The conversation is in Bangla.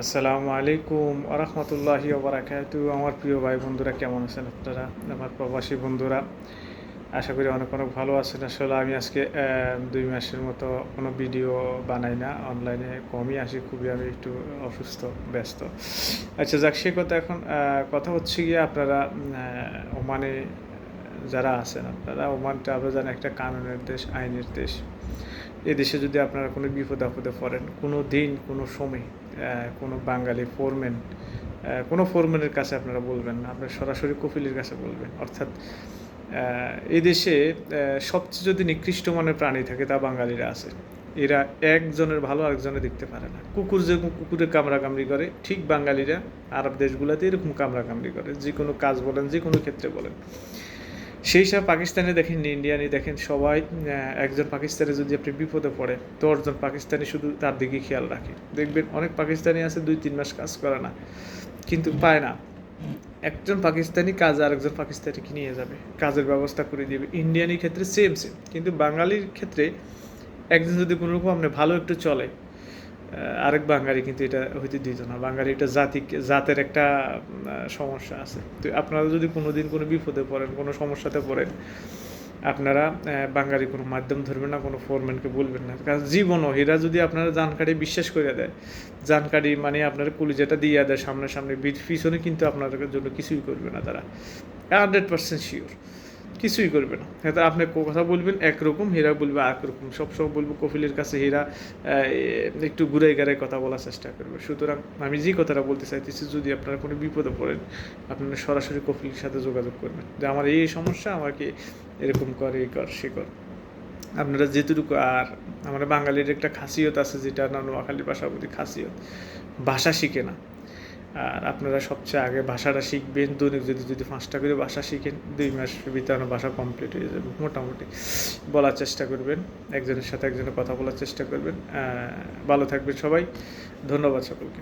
আসসালামু আলাইকুম আরহামতুল্লাহি ওবারাকাতু। আমার প্রিয় ভাই বন্ধুরা, কেমন আছেন আপনারা? আমার প্রবাসী বন্ধুরা, আশা করি অনেক অনেক ভালো আছেন। আসলে আমি আজকে 2 মাসের মতো কোনো ভিডিও বানাই না, অনলাইনে কমই আসি, খুবই আমি একটু অসুস্থ, ব্যস্ত। আচ্ছা যাক, সে কথা এখন কথা হচ্ছে গিয়ে আপনারা ওমানে যারা আছেন, আপনারা ওমানটা আমরা জানি একটা কানুনের দেশ, আইনের দেশ। এদেশে যদি আপনারা কোনো বিপদ আপদে পড়েন, কোনো দিন কোনো সময় কোনো বাঙালি ফোরম্যান, কোনো ফোরম্যানের কাছে আপনারা বলবেন না, আপনার সরাসরি কফিলের কাছে বলবেন। অর্থাৎ এই দেশে সবচেয়ে যদি নিকৃষ্ট মানের প্রাণী থাকে তা বাঙালিরা আছে। এরা একজনের ভালো আরেকজনে দেখতে পারে না। কুকুর যেরকম কুকুরে কামড়াকামড়ি করে, ঠিক বাঙালিরা আরব দেশগুলোতে এরকম কামড়াকামড়ি করে, যে কোনো কাজ বলেন, যে কোনো ক্ষেত্রে বলেন। সেই সব পাকিস্তানে দেখেন, ইন্ডিয়ানে দেখেন, সবাই একজন পাকিস্তানি যদি আপনি বিপদে পড়ে, 10জন পাকিস্তানি শুধু তার দিকে খেয়াল রাখে। দেখবেন অনেক পাকিস্তানি আছে 2-3 মাস কাজ করে না, কিন্তু পায় না। একজন পাকিস্তানি কাজ আরেকজন পাকিস্তানিকে নিয়ে যাবে, কাজের ব্যবস্থা করে দিবে। ইন্ডিয়ানের ক্ষেত্রে সেম সেম, কিন্তু বাঙালির ক্ষেত্রে একজন যদি কোনো রকম আপনি ভালো একটু চলে, আরেক বাঙালি কিন্তু এটা হইতে দিত না। বাঙালি এটা জাতের একটা সমস্যা আছে। তো আপনারা যদি কোনো দিন কোনো বিপদে পড়েন, কোনো সমস্যাতে পড়েন, আপনারা বাঙালি কোনো মাধ্যম ধরবেন না, কোনো ফোরম্যানকে বলবেন না। কারণ জীবনও এরা যদি আপনারা জানকারি বিশ্বাস করে দেয়, জানকারি মানে আপনার কলিজাটা দিয়ে দেয় সামনে সামনে, পিছনে কিন্তু আপনাদের জন্য কিছুই করবে না তারা। 100% শিওর কিছুই করবে না। হয়তো আপনি কথা বলবেন একরকম, হীরা বলবে একরকম। সবসময় বলবো কফিলের কাছে হীরা একটু ঘুরে গেড়ায় কথা বলার চেষ্টা করবে। সুতরাং আমি যে কথাটা বলতে চাইতেছি, যদি আপনারা কোনো বিপদে পড়েন, আপনারা সরাসরি কফিলের সাথে যোগাযোগ করবেন যে আমার এই সমস্যা, আমাকে এরকম কর, এই কর, সে কর। আপনারা যেটুকু, আর আমাদের বাঙালির একটা খাসিয়ত আছে, যেটা নোয়াখালীর ভাষার প্রতি খাসিয়ত, ভাষা শিখে না। আর আপনারা সবচেয়ে আগে ভাষাটা শিখবেন। দৈনিক যদি 5টা করে ভাষা শিখেন, 2 মাস ভিতরে ভাষা কমপ্লিট হয়ে যাবে মোটামুটি। বলার চেষ্টা করবেন, একজনের সাথে একজনের কথা বলার চেষ্টা করবেন। ভালো থাকবেন সবাই, ধন্যবাদ সকলকে।